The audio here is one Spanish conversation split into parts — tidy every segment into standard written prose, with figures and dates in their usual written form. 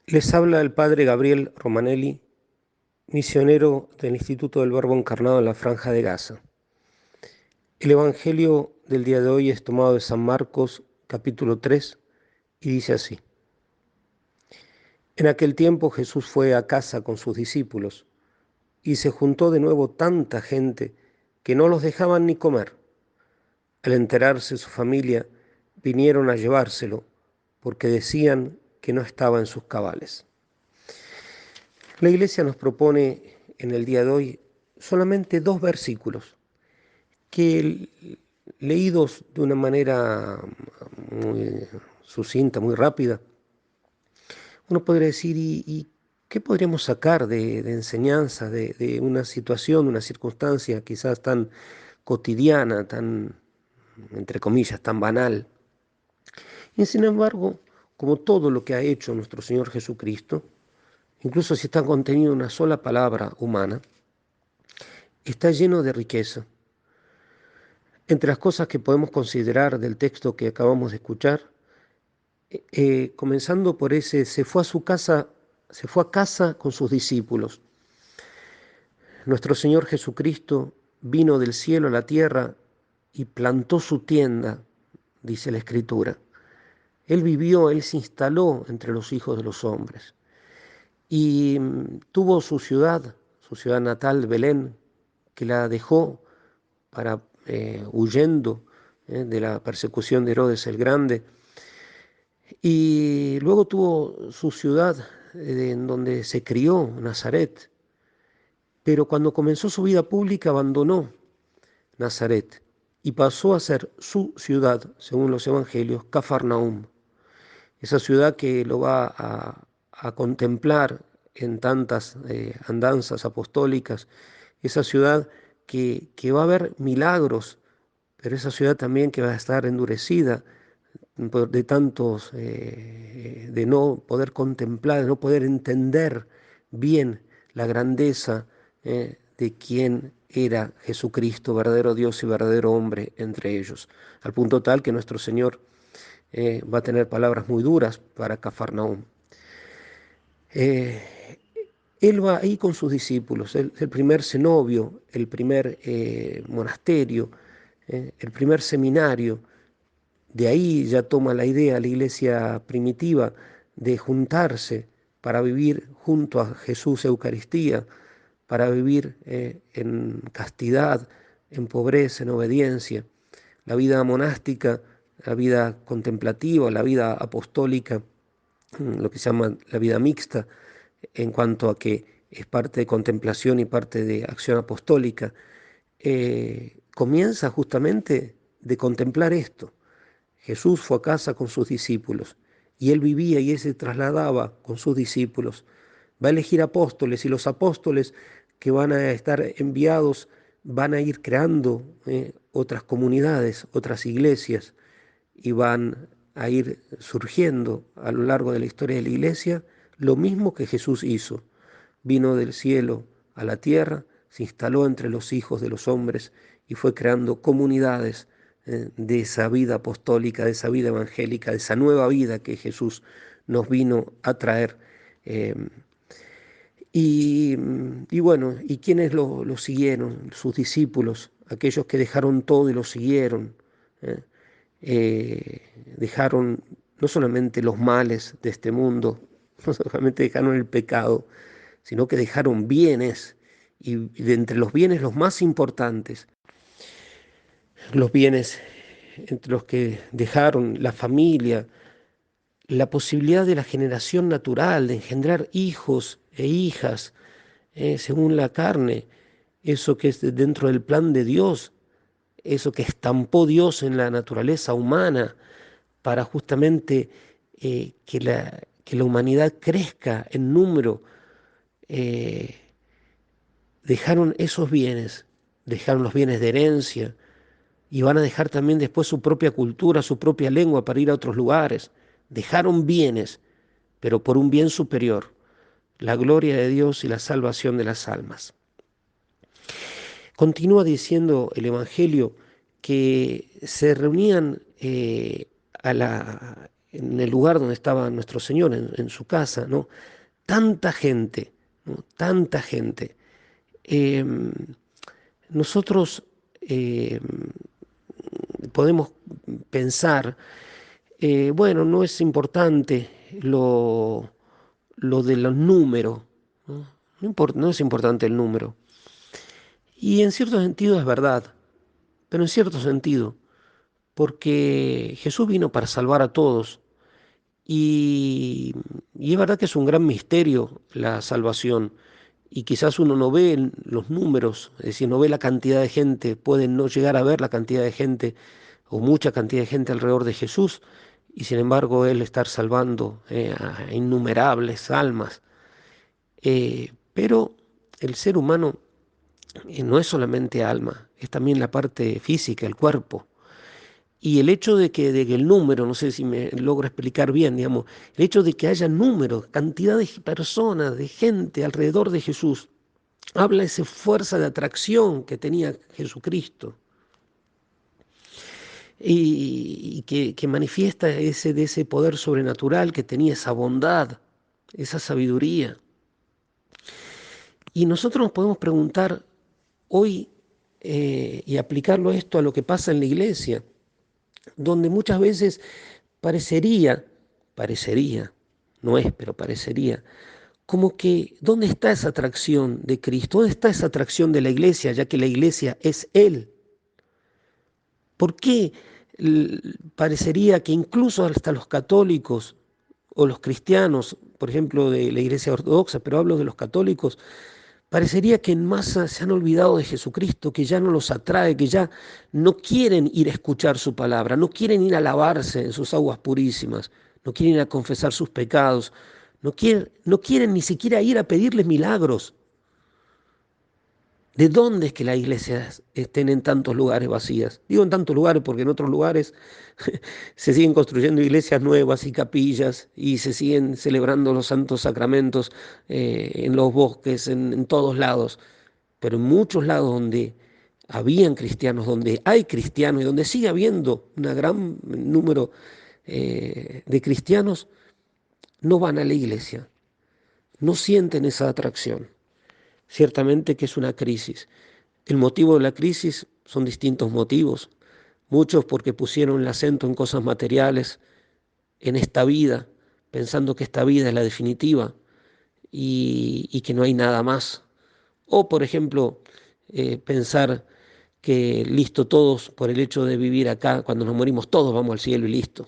Les habla el padre Gabriel Romanelli, misionero del Instituto del Verbo Encarnado en la Franja de Gaza. El Evangelio del día de hoy es tomado de San Marcos, capítulo 3, y dice así. En aquel tiempo Jesús fue a casa con sus discípulos, y se juntó de nuevo tanta gente que no los dejaban ni comer. Al enterarse su familia, vinieron a llevárselo, porque decían que no estaba en sus cabales. La Iglesia nos propone en el día de hoy solamente dos versículos que, leídos de una manera muy sucinta, muy rápida, uno podría decir, ¿y qué podríamos sacar de enseñanza de una situación, de una circunstancia quizás tan cotidiana, tan, entre comillas, tan banal? Y sin embargo, como todo lo que ha hecho nuestro Señor Jesucristo, incluso si está contenido en una sola palabra humana, está lleno de riqueza. Entre las cosas que podemos considerar del texto que acabamos de escuchar, comenzando por ese, se fue a casa con sus discípulos. Nuestro Señor Jesucristo vino del cielo a la tierra y plantó su tienda, dice la Escritura. Él vivió, Él se instaló entre los hijos de los hombres y tuvo su ciudad natal, Belén, que la dejó para huyendo de la persecución de Herodes el Grande. Y luego tuvo su ciudad en donde se crió, Nazaret. Pero cuando comenzó su vida pública abandonó Nazaret y pasó a ser su ciudad, según los evangelios, Cafarnaúm. Esa ciudad que lo va a contemplar en tantas andanzas apostólicas, esa ciudad que va a ver milagros, pero esa ciudad también que va a estar endurecida de tantos, de no poder contemplar, de no poder entender bien la grandeza de quién era Jesucristo, verdadero Dios y verdadero hombre entre ellos, al punto tal que nuestro Señor va a tener palabras muy duras para Cafarnaúm. Eh, Él va ahí con sus discípulos, el primer cenobio, el primer monasterio, el primer seminario. De ahí ya toma la idea la iglesia primitiva de juntarse para vivir junto a Jesús Eucaristía, para vivir en castidad, en pobreza, en obediencia. La vida monástica, la vida contemplativa, la vida apostólica, lo que se llama la vida mixta, en cuanto a que es parte de contemplación y parte de acción apostólica, comienza justamente de contemplar esto. Jesús fue a casa con sus discípulos y él vivía y él se trasladaba con sus discípulos. Va a elegir apóstoles y los apóstoles que van a estar enviados van a ir creando otras comunidades, otras iglesias y van a ir surgiendo a lo largo de la historia de la iglesia lo mismo que Jesús hizo. Vino del cielo a la tierra, se instaló entre los hijos de los hombres y fue creando comunidades de esa vida apostólica, de esa vida evangélica, de esa nueva vida que Jesús nos vino a traer. Eh, y bueno, ¿y quiénes lo siguieron? Sus discípulos, aquellos que dejaron todo y lo siguieron. ¿eh? Dejaron no solamente los males de este mundo, no solamente dejaron el pecado, sino que dejaron bienes, y de entre los bienes los más importantes, los bienes entre los que dejaron la familia, la posibilidad de la generación natural, de engendrar hijos e hijas, según la carne, eso que es dentro del plan de Dios, eso que estampó Dios en la naturaleza humana para justamente que la humanidad crezca en número. eh, Dejaron esos bienes, dejaron los bienes de herencia y van a dejar también después su propia cultura, su propia lengua para ir a otros lugares. Dejaron bienes, pero por un bien superior, la gloria de Dios y la salvación de las almas. Continúa diciendo el Evangelio que se reunían en el lugar donde estaba nuestro Señor, en su casa, ¿no? Tanta gente, ¿no? Tanta gente. Eh, nosotros podemos pensar, bueno, no es importante lo de los números, ¿no? No es importante el número. Y en cierto sentido es verdad, pero en cierto sentido, porque Jesús vino para salvar a todos. Y, y es verdad que es un gran misterio la salvación. Y quizás uno no ve los números, es decir, no ve la cantidad de gente, puede no llegar a ver la cantidad de gente o mucha cantidad de gente alrededor de Jesús, y sin embargo Él estar salvando a innumerables almas. Pero el ser humano no es solamente alma, es también la parte física, el cuerpo. Y el hecho de que el número, no sé si me logro explicar bien, digamos, el hecho de que haya números, cantidad de personas, de gente alrededor de Jesús, habla de esa fuerza de atracción que tenía Jesucristo y que manifiesta de ese poder sobrenatural que tenía, esa bondad, esa sabiduría. Y nosotros nos podemos preguntar hoy y aplicarlo esto a lo que pasa en la iglesia, donde muchas veces parecería, no es, pero parecería, como que ¿dónde está esa atracción de Cristo? ¿Dónde está esa atracción de la iglesia, ya que la iglesia es Él? ¿Por qué parecería que incluso hasta los católicos o los cristianos, por ejemplo, de la iglesia ortodoxa, pero hablo de los católicos, parecería que en masa se han olvidado de Jesucristo, que ya no los atrae, que ya no quieren ir a escuchar su palabra, no quieren ir a lavarse en sus aguas purísimas, no quieren ir a confesar sus pecados, no quieren ni siquiera ir a pedirles milagros? ¿De dónde es que las iglesias estén en tantos lugares vacías? Digo en tantos lugares porque en otros lugares se siguen construyendo iglesias nuevas y capillas y se siguen celebrando los santos sacramentos en los bosques, en todos lados. Pero en muchos lados donde habían cristianos, donde hay cristianos y donde sigue habiendo un gran número de cristianos, no van a la iglesia, no sienten esa atracción. Ciertamente que es una crisis. El motivo de la crisis son distintos motivos. Muchos porque pusieron el acento en cosas materiales, en esta vida, pensando que esta vida es la definitiva y que no hay nada más. O, por ejemplo, pensar que listo todos por el hecho de vivir acá, cuando nos morimos todos vamos al cielo y listo.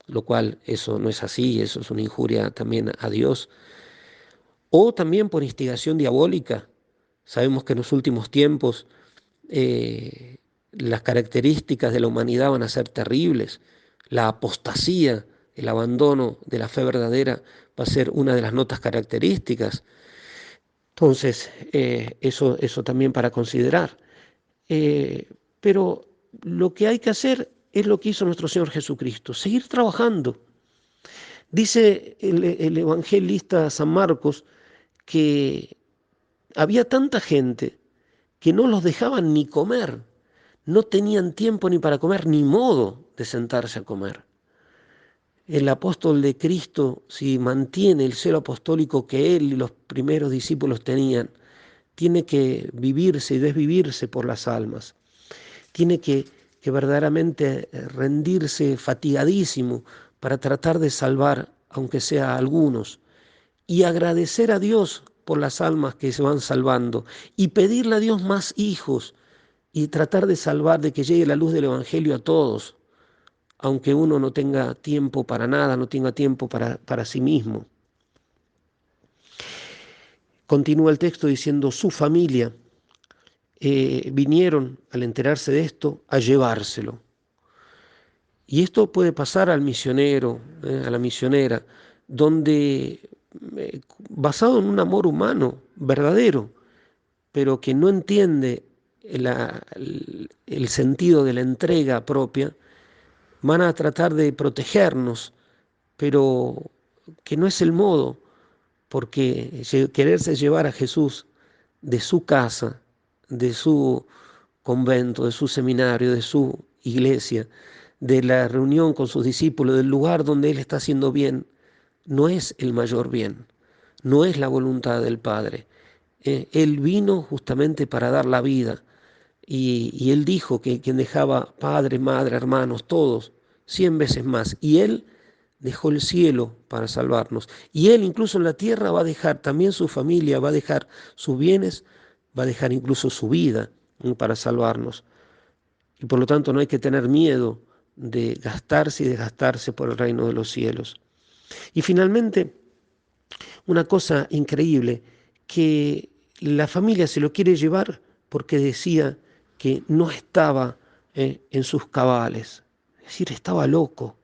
Lo cual eso no es así, eso es una injuria también a Dios. O también por instigación diabólica. Sabemos que en los últimos tiempos las características de la humanidad van a ser terribles. La apostasía, el abandono de la fe verdadera va a ser una de las notas características. Entonces, eso también para considerar. Pero lo que hay que hacer es lo que hizo nuestro Señor Jesucristo, seguir trabajando. Dice el evangelista San Marcos que había tanta gente que no los dejaban ni comer, no tenían tiempo ni para comer, ni modo de sentarse a comer. El apóstol de Cristo, si mantiene el celo apostólico que él y los primeros discípulos tenían, tiene que vivirse y desvivirse por las almas. Tiene que verdaderamente rendirse fatigadísimo para tratar de salvar, aunque sea a algunos, y agradecer a Dios por las almas que se van salvando y pedirle a Dios más hijos y tratar de salvar, de que llegue la luz del Evangelio a todos, aunque uno no tenga tiempo para nada, no tenga tiempo para sí mismo. Continúa el texto diciendo, su familia vinieron, al enterarse de esto, a llevárselo. Y esto puede pasar al misionero, a la misionera, donde basado en un amor humano verdadero, pero que no entiende el sentido de la entrega propia, van a tratar de protegernos, pero que no es el modo, porque quererse llevar a Jesús de su casa, de su convento, de su seminario, de su iglesia, de la reunión con sus discípulos, del lugar donde Él está haciendo bien, no es el mayor bien, no es la voluntad del Padre. Él vino justamente para dar la vida y Él dijo que quien dejaba padre, madre, hermanos, todos, 100 veces más, y Él dejó el cielo para salvarnos. Y Él incluso en la tierra va a dejar también su familia, va a dejar sus bienes, va a dejar incluso su vida para salvarnos. Y por lo tanto no hay que tener miedo de gastarse y desgastarse por el reino de los cielos. Y finalmente, una cosa increíble, que la familia se lo quiere llevar porque decía que no estaba en sus cabales, es decir, estaba loco.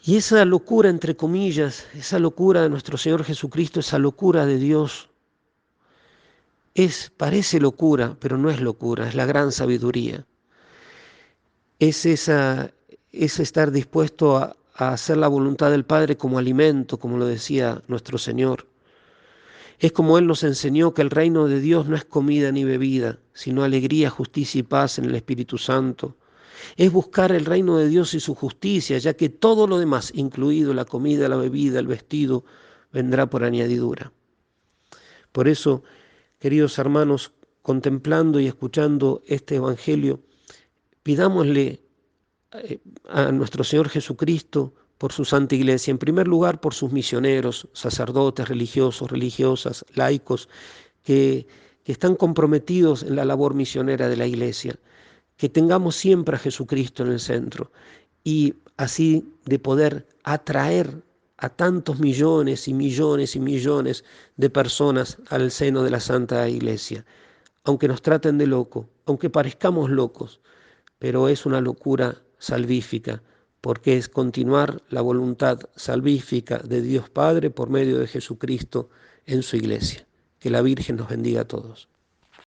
Y esa locura, entre comillas, esa locura de nuestro Señor Jesucristo, esa locura de Dios, parece locura, pero no es locura, es la gran sabiduría. Es estar dispuesto a hacer la voluntad del Padre como alimento, como lo decía nuestro Señor. Es como Él nos enseñó que el reino de Dios no es comida ni bebida, sino alegría, justicia y paz en el Espíritu Santo. Es buscar el reino de Dios y su justicia, ya que todo lo demás, incluido la comida, la bebida, el vestido, vendrá por añadidura. Por eso, queridos hermanos, contemplando y escuchando este Evangelio, pidámosle a nuestro Señor Jesucristo por su Santa Iglesia, en primer lugar por sus misioneros, sacerdotes, religiosos, religiosas, laicos, que están comprometidos en la labor misionera de la Iglesia, que tengamos siempre a Jesucristo en el centro y así de poder atraer a tantos millones y millones y millones de personas al seno de la Santa Iglesia, aunque nos traten de loco, aunque parezcamos locos, pero es una locura salvífica, porque es continuar la voluntad salvífica de Dios Padre por medio de Jesucristo en su Iglesia. Que la Virgen nos bendiga a todos.